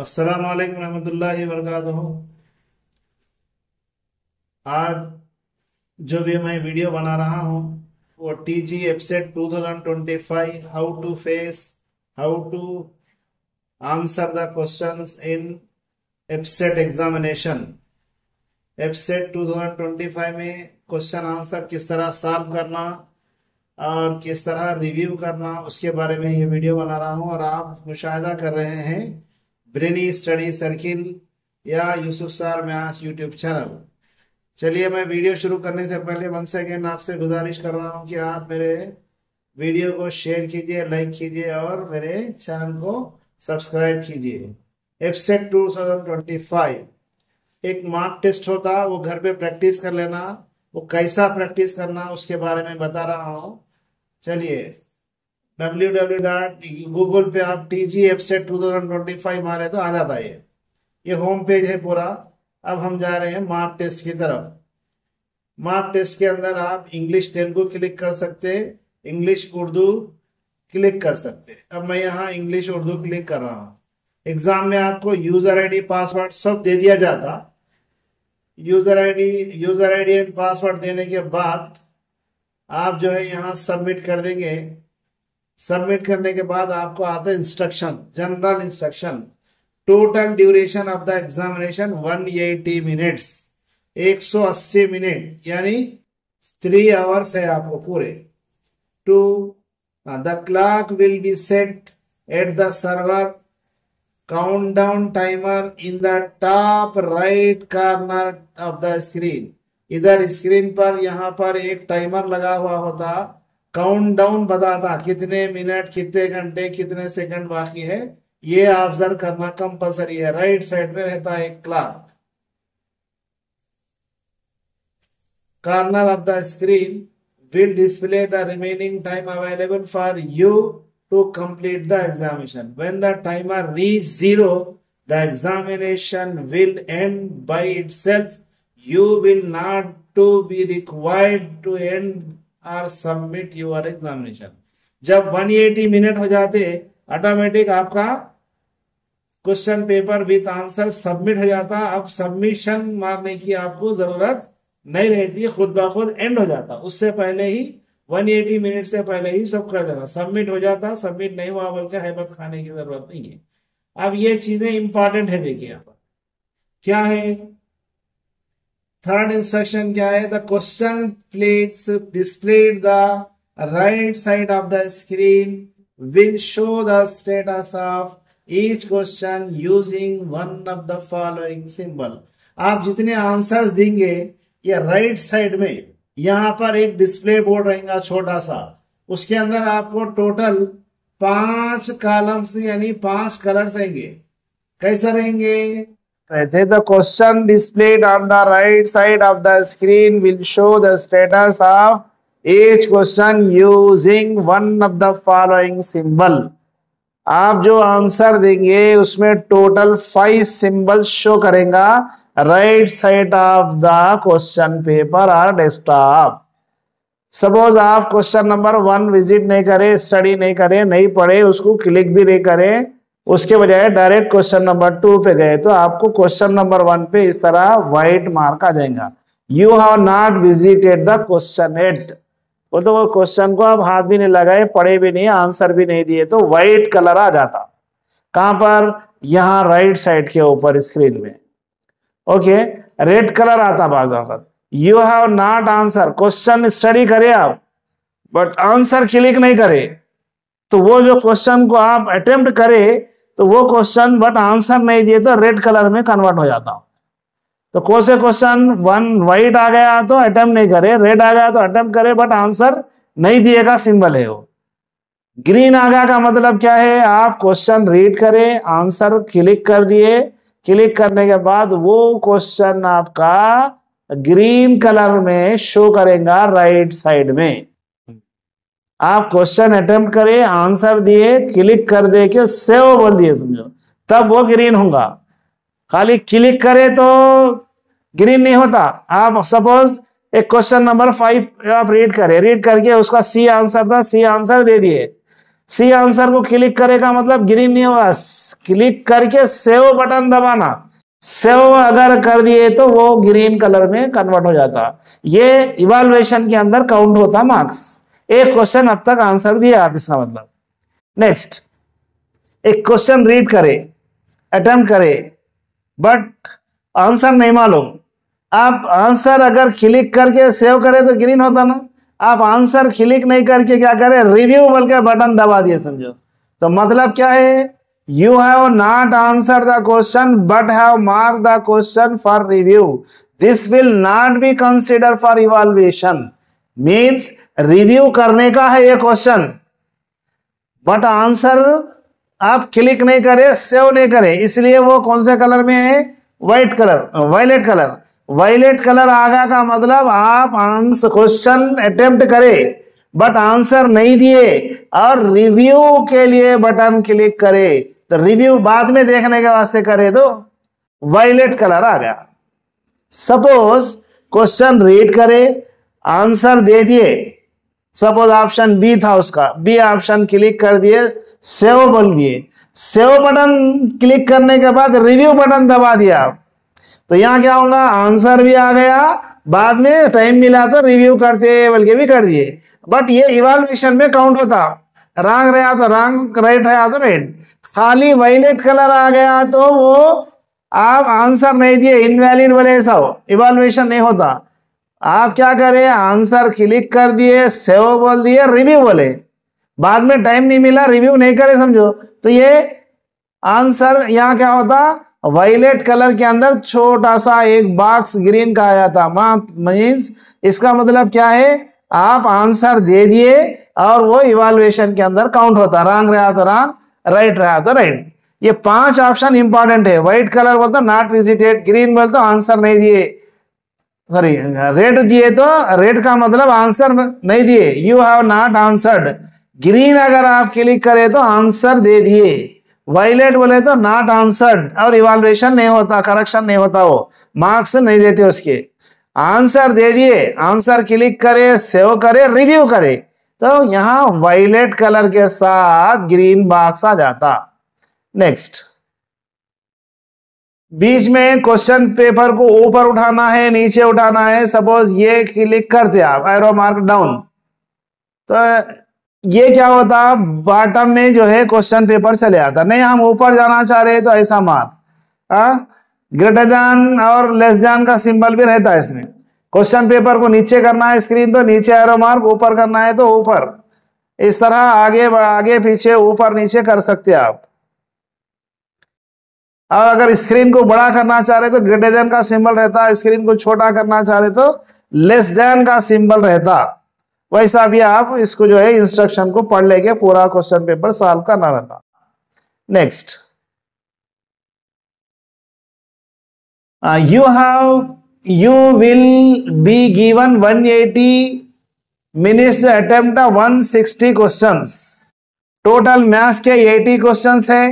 अस्सलाम वालेकुम रहमतुल्लाहि व बरकातुहू। आज जो भी मैं वीडियो बना रहा हूँ वो TG FSET 2025 how to answer the questions in FSET examination. FSET 2025 में क्वेश्चन आंसर किस तरह सॉल्व करना और किस तरह रिव्यू करना उसके बारे में ये वीडियो बना रहा हूँ। और आप मुशाहिदा कर रहे हैं ब्रेनी स्टडी सर्किल या Yusuf sir maths YouTube channel. चलिए, मैं वीडियो शुरू करने से पहले वंस अगेन आपसे गुजारिश कर रहा हूं कि आप मेरे वीडियो को शेयर कीजिए, लाइक कीजिए और मेरे चैनल को सब्सक्राइब कीजिए। एफसेट 2025 एक मॉक टेस्ट होता, वो घर पे प्रैक्टिस कर लेना। वो कैसा प्रैक्टिस करना उसके बारे में बता रहा हूं। चलिए, www. पे आप टीजी एफसेट 2025 मारे तो आ जाता है। ये होम पेज है पूरा। अब हम जा रहे हैं मार्क टेस्ट की तरफ। मार्क टेस्ट के अंदर आप इंग्लिश तेलुगु क्लिक कर सकते, इंग्लिश उर्दू क्लिक कर सकते। अब मैं यहाँ इंग्लिश उर्दू क्लिक कर रहा हूँ। एग्जाम में आपको यूजर आईडी पासवर्ड सब दे दिया जाता। यूजर आईडी एंड पासवर्ड देने के बाद आप जो है यहाँ सबमिट कर देंगे। सबमिट करने के बाद आपको आता है instruction, general instruction. Total duration of the examination 180 minutes, 180 minute यानी 3 आवर्स है आपको पूरे। To the clock will be set at the server, countdown timer in the top right corner of the screen. इधर स्क्रीन पर यहाँ पर एक timer लगा हुआ होता, काउंटडाउन बताता कितने मिनट, कितने घंटे, कितने सेकंड बाकी है। ये ऑब्जर्व करना कंपलसरी है। राइट साइड में रहता है एक clock. Corner of the screen will display the remaining time available for you to complete the examination. When the timer reaches 0, the examination will end by itself. You will not to be required to end or submit your examination. जब 180 minute हो जाते automatic आपका question paper with answer submit हो जाता। अब submission मारने की आपको जरूरत नहीं रहती, खुद ब खुद एंड हो जाता। उससे पहले ही 180 मिनट से पहले ही सब कर देना, सबमिट हो जाता। सबमिट नहीं हुआ बल्कि हैबत खाने की जरूरत नहीं है। अब ये चीजें इंपॉर्टेंट है। देखिए यहाँ पर क्या है, थर्ड इंस्ट्रक्शन क्या है, the question plates displayed the right side of the screen will show the status of each question using one of the following symbol. आप जितने आंसर्स देंगे ये राइट साइड में यहां पर एक डिस्प्ले बोर्ड रहेगा छोटा सा। उसके अंदर आपको टोटल 5 कॉलम्स यानी 5 कलर्स रहेंगे। कैसे रहेंगे रहते, the question displayed on the right side of the screen will show the status of each question using one of the following symbol. आप जो आंसर देंगे उसमें टोटल 5 सिंबल शो करेगा right side of the question paper और desktop. Suppose आप question number 1 visit नहीं करे, study नहीं करे, नहीं पढ़े, उसको क्लिक भी नहीं करे, उसके बजाय डायरेक्ट क्वेश्चन नंबर 2 पे गए तो आपको क्वेश्चन नंबर 1 पे इस तरह व्हाइट मार्क आ जाएगा, you have not visited the question yet. वो तो वो क्वेश्चन को आप हाथ भी नहीं लगाए, पढ़े भी नहीं, आंसर भी नहीं दिए तो व्हाइट कलर आ जाता। कहां पर, यहाँ राइट साइड के ऊपर स्क्रीन में। ओके, रेड कलर आता बाज़ वक्त, you have not answer. Question study करे आप बट आंसर क्लिक नहीं करे तो वो जो क्वेश्चन को आप अटेम्प्ट करे तो वो क्वेश्चन बट आंसर नहीं दिए तो रेड कलर में कन्वर्ट हो जाता। तो कौन से क्वेश्चन 1 व्हाइट आ गया तो अटेम्प्ट नहीं करे, रेड आ गया तो अटेम्प्ट करे बट आंसर नहीं दिएगा, सिंबल है वो। ग्रीन आ गया का मतलब क्या है, आप क्वेश्चन रीड करे, आंसर क्लिक कर दिए, क्लिक करने के बाद वो क्वेश्चन आपका ग्रीन कलर में शो करेगा राइट साइड में। आप क्वेश्चन अटेम्प्ट करे, आंसर दिए, क्लिक कर दे के सेव बोल दिए समझो, तब वो ग्रीन होगा। खाली क्लिक करे तो ग्रीन नहीं होता। आप सपोज एक क्वेश्चन नंबर 5 आप रीड करे, रीड करके उसका सी आंसर था, सी आंसर दे दिए, सी आंसर को क्लिक करेगा मतलब ग्रीन नहीं होगा, क्लिक करके सेव बटन दबाना, सेव अगर कर दिए तो वो ग्रीन कलर में कन्वर्ट हो जाता। ये इवैल्यूएशन के अंदर काउंट होता मार्क्स। एक क्वेश्चन अब तक आंसर दिया आप, इसका मतलब। नेक्स्ट, एक क्वेश्चन रीड करे, अटेम्प्ट करे, बट आंसर नहीं मालूम। आप आंसर अगर क्लिक करके सेव करें तो ग्रीन होता ना, आप आंसर क्लिक नहीं करके क्या करें, रिव्यू बोल के बटन दबा दिए समझो, तो मतलब क्या है, you have not answer the question but have mark the question for review, this will not be consider for evaluation. Means review करने का है ये क्वेश्चन, बट आंसर आप क्लिक नहीं करे, सेव नहीं करे, इसलिए वो कौन से कलर में है, white colour, violet colour. Violet colour आगा का मतलब आप आंसर क्वेश्चन अटेम्प्ट करे बट आंसर नहीं दिए और रिव्यू के लिए बटन क्लिक करे, तो रिव्यू बाद में देखने के वास्ते करे तो वायलेट कलर आ गया। सपोज क्वेश्चन रीड करे, आंसर दे दिए, सपोज ऑप्शन बी था उसका, बी ऑप्शन क्लिक कर दिए, सेव बोल दिए, सेव बटन क्लिक करने के बाद रिव्यू बटन दबा दिया आप, तो यहां क्या होगा, आंसर भी आ गया, बाद में टाइम मिला तो रिव्यू करते बल्कि भी कर दिए, बट ये इवैल्यूएशन में काउंट होता। रॉन्ग रहा तो रॉन्ग, राइट रहा तो राइट। खाली वायलेट कलर आ गया तो वो आप आंसर नहीं दिए, इनवैलिड बोले, ऐसा हो, इवैल्यूएशन नहीं होता। आप क्या करें, आंसर क्लिक कर दिए, सेव बोल दिए, रिव्यू बोले, बाद में टाइम नहीं मिला, रिव्यू नहीं करे समझो, तो ये आंसर यहाँ क्या होता, वायलेट कलर के अंदर छोटा सा एक बॉक्स ग्रीन का आया था। मीन्स इसका मतलब क्या है, आप आंसर दे दिए और वो इवैल्यूएशन के अंदर काउंट होता, रॉन्ग रहा तो रॉन्ग, राइट रहा तो राइट। ये 5 ऑप्शन इंपॉर्टेंट है। व्हाइट कलर बोलते तो नॉट विजिटेड, ग्रीन बोलते तो आंसर नहीं दिए, सॉरी रेड दिए तो रेड का मतलब आंसर नहीं दिए, you have not answered. Green अगर आप क्लिक करें तो आंसर दे दिए, वायलेट बोले तो नॉट आंसर्ड और इवैल्यूएशन नहीं होता, करेक्शन नहीं होता, वो मार्क्स नहीं देते उसके। आंसर दे दिए, आंसर क्लिक करे, सेव करे, रिव्यू करे, तो यहां वायलेट कलर के साथ ग्रीन बॉक्स आ जाता। नेक्स्ट, बीच में क्वेश्चन पेपर को ऊपर उठाना है, नीचे उठाना है, सपोज ये क्लिक करते आप, एरो मार्क डाउन, तो ये क्या होता, बॉटम में जो है क्वेश्चन पेपर चले आता। नहीं हम ऊपर जाना चाह रहे हैं तो ऐसा मार्क, ग्रेटर देन और लेस देन का सिंबल भी रहता है इसमें। क्वेश्चन पेपर को नीचे करना है स्क्रीन तो नीचे एरो मार्क, ऊपर करना है तो ऊपर, इस तरह आगे आगे पीछे ऊपर नीचे कर सकते हैं आप। और अगर स्क्रीन को बड़ा करना चाह रहे तो ग्रेटर देन का सिंबल रहता, स्क्रीन को छोटा करना चाह रहे तो लेस देन का सिंबल रहता। वैसा भी आप इसको जो है इंस्ट्रक्शन को पढ़ लेके पूरा क्वेश्चन पेपर सॉल्व करना रहता। Next, you will be given 180 minutes to attempt 160 questions. Total maths के 80 क्वेश्चंस है,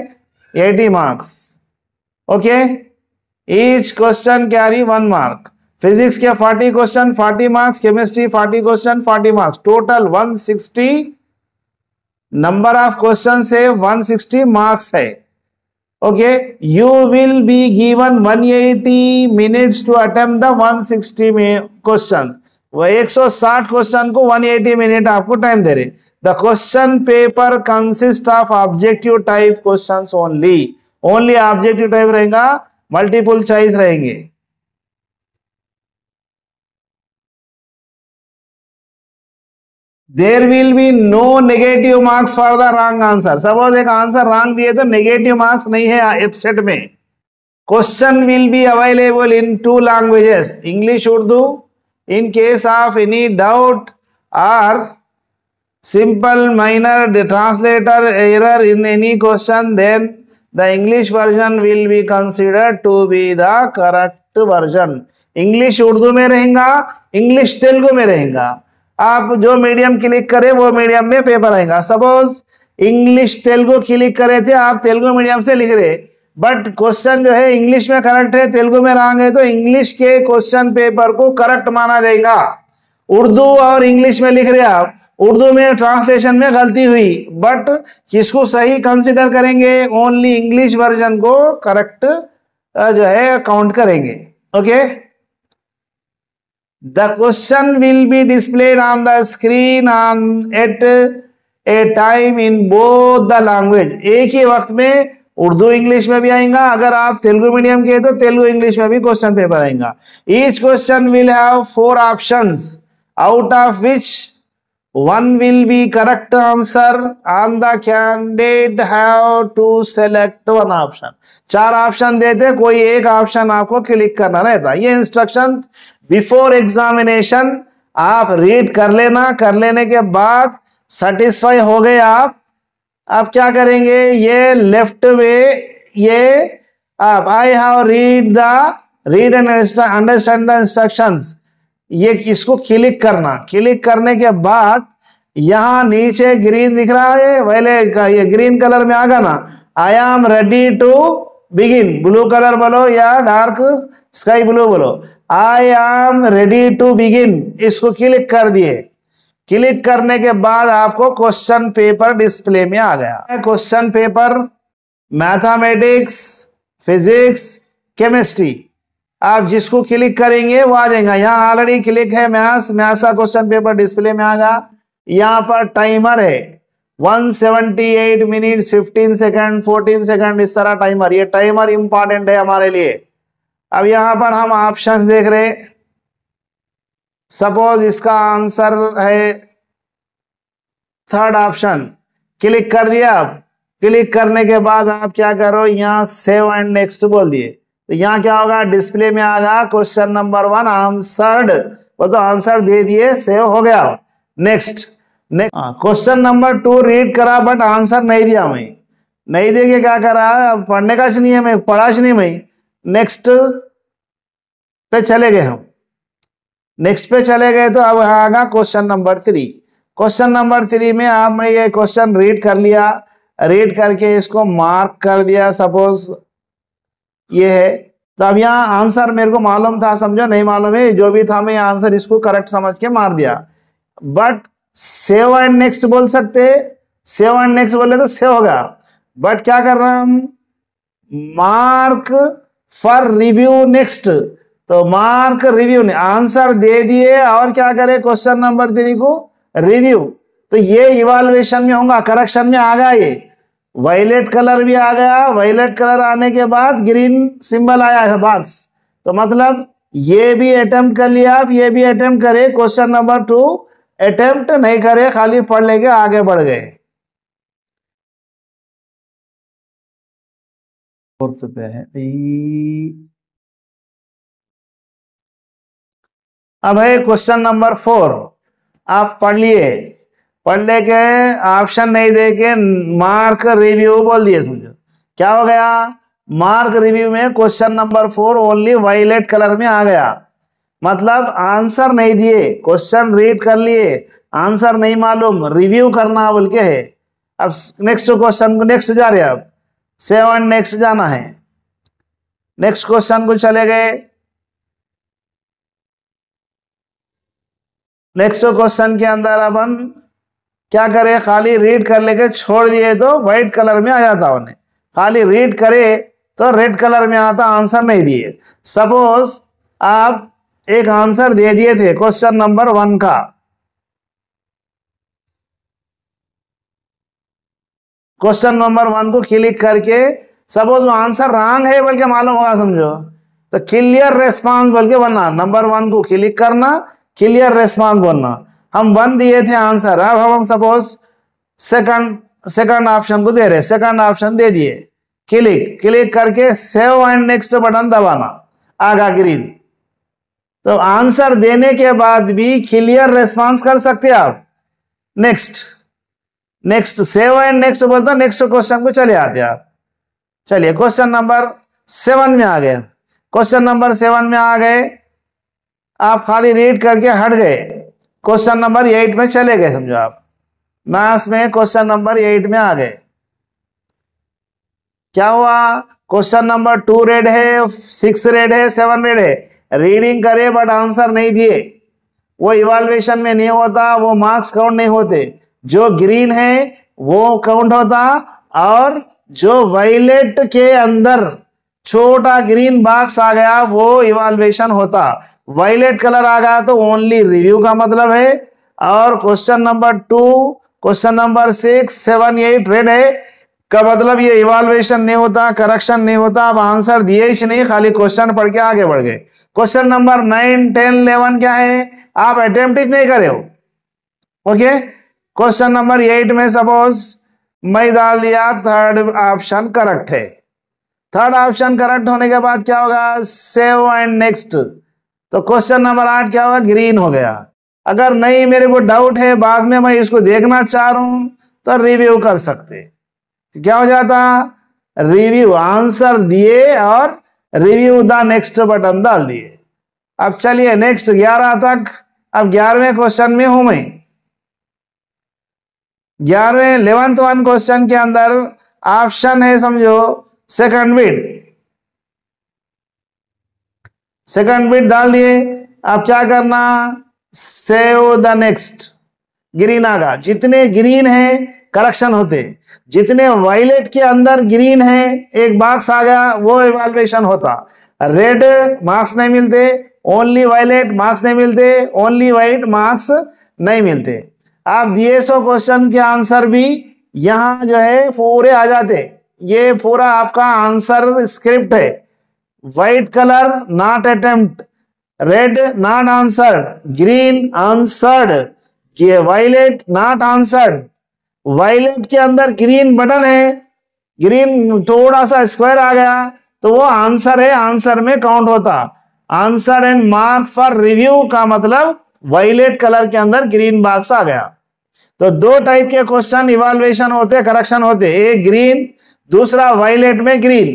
80 marks. Okay, each question carry 1 mark. Physics के 40 question 40 marks, chemistry 40 question 40 marks, total 160 number of question से 160 marks है। Okay, you will be given 180 minutes to attempt the 160 question. वो 160 question को 180 minute आपको time दे रहे। The question paper consist of objective type questions only, only objective type रहेगा, multiple choice रहेंगे। There will be no negative marks for the wrong answer. Suppose एक answer wrong दिए तो नेगेटिव मार्क्स नहीं है एब्सेट में। Question will be available in 2 languages, English Urdu. In case of any doubt और simple minor translator error in any question, then the English version will be considered to be the correct version. English Urdu में रहेगा, English Telugu में रहेगा। आप जो medium click करें वो medium में पेपर आएगा। सपोज इंग्लिश तेलुगु क्लिक करे थे, आप तेलुगु मीडियम से लिख रहे, बट क्वेश्चन जो है इंग्लिश में करेक्ट है, तेलुगु में रॉन्ग है, तो इंग्लिश के क्वेश्चन पेपर को करेक्ट माना जाएगा। उर्दू और इंग्लिश में लिख रहे आप, उर्दू में ट्रांसलेशन में गलती हुई, बट किसको सही कंसिडर करेंगे? ओनली इंग्लिश वर्जन को करेक्ट जो है काउंट करेंगे। Okay, the question will be displayed on the screen on at a time in both the language. एक ही वक्त में उर्दू इंग्लिश में भी आएगा, अगर आप तेलुगु मीडियम के तो तेलुगु इंग्लिश में भी क्वेश्चन पेपर आएगा। Each question will have 4 options out of which one will be correct answer and the candidate have to select one option। 4 option देते, कोई एक ऑप्शन आपको क्लिक करना रहता। ये इंस्ट्रक्शन बिफोर एग्जामिनेशन आप रीड कर लेना, कर लेने के बाद सेटिस्फाई हो गए आप क्या करेंगे? ये लेफ्ट में ये आप I have read and understand the instructions, ये इसको क्लिक करना। क्लिक करने के बाद यहां नीचे ग्रीन दिख रहा है, पहले ये ग्रीन कलर में आगा ना, I am ready to begin, blue colour बोलो या डार्क स्काई ब्लू बोलो, I am ready to begin, इसको क्लिक कर दिए। क्लिक करने के बाद आपको क्वेश्चन पेपर डिस्प्ले में आ गया। Question paper mathematics, physics, chemistry, आप जिसको क्लिक करेंगे वो आ जाएगा। यहाँ ऑलरेडी क्लिक है मैथ्स का क्वेश्चन पेपर डिस्प्ले में आ गया। यहाँ पर टाइमर है 178 मिनट्स 15 सेकंड 14 सेकंड, इस तरह टाइमर। ये टाइमर इंपॉर्टेंट है हमारे लिए। अब यहाँ पर हम ऑप्शंस देख रहे, सपोज इसका आंसर है 3rd ऑप्शन, क्लिक कर दिया। आप क्लिक करने के बाद आप क्या करो, यहाँ सेव एंड नेक्स्ट बोल दिए, तो यहाँ क्या होगा? डिस्प्ले में आ गया क्वेश्चन नंबर 1 आंसर्ड, वो तो आंसर दे दिए, सेव हो गया। नेक्स्ट क्वेश्चन नंबर 2 रीड करा बट आंसर नहीं दिया, मैं नहीं दे के क्या करा, पढ़ने का नहीं है, मैं पढ़ा नहीं, मैं नेक्स्ट पे चले गए। हम नेक्स्ट पे चले गए तो अब आ गया क्वेश्चन नंबर 3। क्वेश्चन नंबर 3 में आप मैं ये क्वेश्चन रीड कर लिया, रीड करके इसको मार्क कर दिया, सपोज ये है। तो अब यहाँ आंसर मेरे को मालूम था, समझो, नहीं मालूम है, जो भी था मैं आंसर इसको करेक्ट समझ के मार दिया। बट सेव एंड नेक्स्ट बोल सकते, सेव एंड नेक्स्ट बोले तो सेव होगा, बट क्या कर रहा हम, मार्क फॉर रिव्यू नेक्स्ट, तो मार्क रिव्यू ने आंसर दे दिए और क्या करे, क्वेश्चन नंबर 3 को रिव्यू। तो ये इवाल्युएशन में होगा, करेक्शन में आ गया। ये वायलेट कलर भी आ गया, वायलेट कलर आने के बाद ग्रीन सिंबल आया है बॉक्स, तो मतलब ये भी अटेम्प्ट कर लिया आप, ये भी अटेम्प्ट करे। क्वेश्चन नंबर 2 अटेम्प्ट नहीं करे, खाली पढ़ लेके आगे बढ़ गए। पे है अब है क्वेश्चन नंबर 4, आप पढ़ लिए, पढ़ लेके ऑप्शन नहीं दे के मार्क रिव्यू बोल दिए, समझो क्या हो गया, मार्क रिव्यू में question number 4 only violet colour में आ गया, मतलब आंसर नहीं दिए, क्वेश्चन रीड कर लिए, आंसर नहीं मालूम, रिव्यू करना बोल के है। अब नेक्स्ट क्वेश्चन को नेक्स्ट जा रहे, अब 7 नेक्स्ट जाना है, नेक्स्ट क्वेश्चन को चले गए। नेक्स्ट क्वेश्चन के अंदर अपन क्या करें, खाली रीड कर लेके छोड़ दिए तो व्हाइट कलर में आ जाता, उन्हें खाली रीड करे तो रेड कलर में आता, आंसर नहीं दिए। सपोज आप एक आंसर दे दिए थे क्वेश्चन नंबर 1 का, क्वेश्चन नंबर 1 को क्लिक करके सपोज वो आंसर रॉन्ग है बोल के मालूम होगा, समझो, तो क्लियर रेस्पॉन्स बोल के बनना, नंबर 1 को क्लिक करना, क्लियर रेस्पॉन्स बोलना। हम 1 दिए थे आंसर, अब हम सपोज सेकंड ऑप्शन को दे रहे, सेकंड ऑप्शन दे दिए, क्लिक करके सेव एंड नेक्स्ट बटन दबाना, आगा ग्रीन। तो आंसर देने के बाद भी क्लियर रेस्पॉन्स कर सकते आप। नेक्स्ट सेव एंड नेक्स्ट बोलते नेक्स्ट क्वेश्चन को चले आते आप। चलिए क्वेश्चन नंबर 7 में आ गए, क्वेश्चन नंबर 7 में आ गए, आप खाली रीड करके हट गए, क्वेश्चन नंबर 8 में चले गए, समझो आप मैथ्स में क्वेश्चन नंबर 8 में आ गए। क्या हुआ, क्वेश्चन नंबर 2 रेड है, 6 रेड है, 7 रेड है, रीडिंग करे बट आंसर नहीं दिए, वो इवाल्युएशन में नहीं होता, वो मार्क्स काउंट नहीं होते। जो ग्रीन है वो काउंट होता, और जो वायलेट के अंदर छोटा ग्रीन बॉक्स आ गया वो इवाल्युएशन होता। वायलेट कलर आ गया तो ओनली रिव्यू का मतलब है। और question number 2, question number 6, 7, 8 red है का मतलब ये इवाल्युएशन नहीं होता, करेक्शन नहीं होता। आप आंसर दिए ही नहीं, खाली क्वेश्चन पढ़ के आगे बढ़ गए। क्वेश्चन नंबर 9, 10, 11 क्या है, आप अटेम्प्ट ही नहीं करे हो। ओके, क्वेश्चन नंबर 8 में सपोज मैं डाल दिया थर्ड ऑप्शन करेक्ट है। थर्ड ऑप्शन करेक्ट होने के बाद क्या होगा, सेव एंड नेक्स्ट। तो क्वेश्चन नंबर 8 क्या होगा, ग्रीन हो गया। अगर नहीं मेरे को डाउट है, बाद में मैं इसको देखना चाह रहा हूं, तो रिव्यू कर सकते। क्या हो जाता, रिव्यू, आंसर दिए और रिव्यू द नेक्स्ट बटन डाल दिए। अब चलिए नेक्स्ट 11 तक। अब 11वें क्वेश्चन में हूं मैं। 11th वन क्वेश्चन के अंदर ऑप्शन है, समझो सेकंड बिट। सेकंड बिट डाल दिए। अब क्या करना, सेव द नेक्स्ट। ग्रीन आगा, जितने ग्रीन है करेक्शन होते, जितने वायलेट के अंदर ग्रीन है एक बॉक्स आ गया वो इवैल्यूएशन होता। रेड मार्क्स नहीं मिलते, ओनली वायलेट मार्क्स नहीं मिलते, ओनली वाइट मार्क्स नहीं मिलते। आप दिए सो क्वेश्चन के आंसर भी यहां जो है पूरे आ जाते। ये पूरा आपका आंसर स्क्रिप्ट है। White colour not attempt, red not answered, green answered, ये वायलेट नॉट आंसर्ड। वायलेट के अंदर ग्रीन बटन है, ग्रीन थोड़ा सा स्क्वायर आ गया तो वो आंसर है, आंसर में काउंट होता। Answer and mark for review का मतलब वायलेट कलर के अंदर ग्रीन बॉक्स आ गया। तो दो टाइप के क्वेश्चन इवैल्यूएशन होते, करेक्शन होते, एक ग्रीन, दूसरा वायलेट में ग्रीन।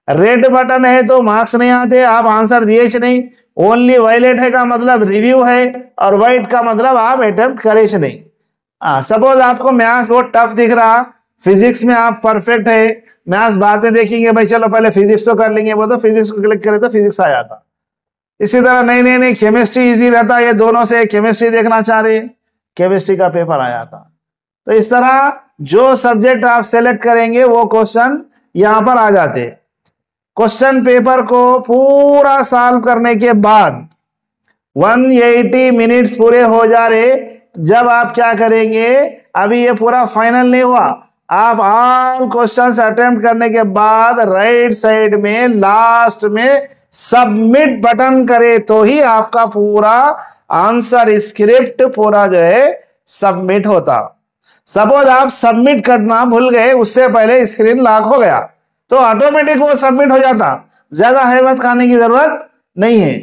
रेड बटन है तो मार्क्स नहीं आते, आप आंसर दिए नहीं। ओनली वायलेट है का मतलब रिव्यू है, और व्हाइट का मतलब आप अटेम्प्ट करे नहीं। सपोज आपको मैथ्स बहुत टफ दिख रहा, फिजिक्स में आप परफेक्ट है, मैथ्स बाद में देखेंगे भाई, चलो पहले फिजिक्स तो कर लेंगे, वो तो फिजिक्स को क्लिक करे तो फिजिक्स आ जाता। इसी तरह नहीं केमिस्ट्री इजी रहता, ये दोनों से केमिस्ट्री देखना चाह रहे, केमिस्ट्री का पेपर आ जाता। तो इस तरह जो सब्जेक्ट आप सेलेक्ट करेंगे वो क्वेश्चन यहां पर आ जाते। क्वेश्चन पेपर को पूरा सॉल्व करने के बाद 180 मिनट्स पूरे हो जा रहे, जब आप क्या करेंगे, अभी ये पूरा फाइनल नहीं हुआ, आप ऑल क्वेश्चंस अटेम्प्ट करने के बाद राइट साइड में लास्ट में सबमिट बटन करे तो ही आपका पूरा आंसर स्क्रिप्ट पूरा जो है सबमिट होता। सपोज आप सबमिट करना भूल गए, उससे पहले स्क्रीन लॉक हो गया तो ऑटोमेटिक वो सबमिट हो जाता, ज्यादा हिम्मत खाने की जरूरत नहीं है।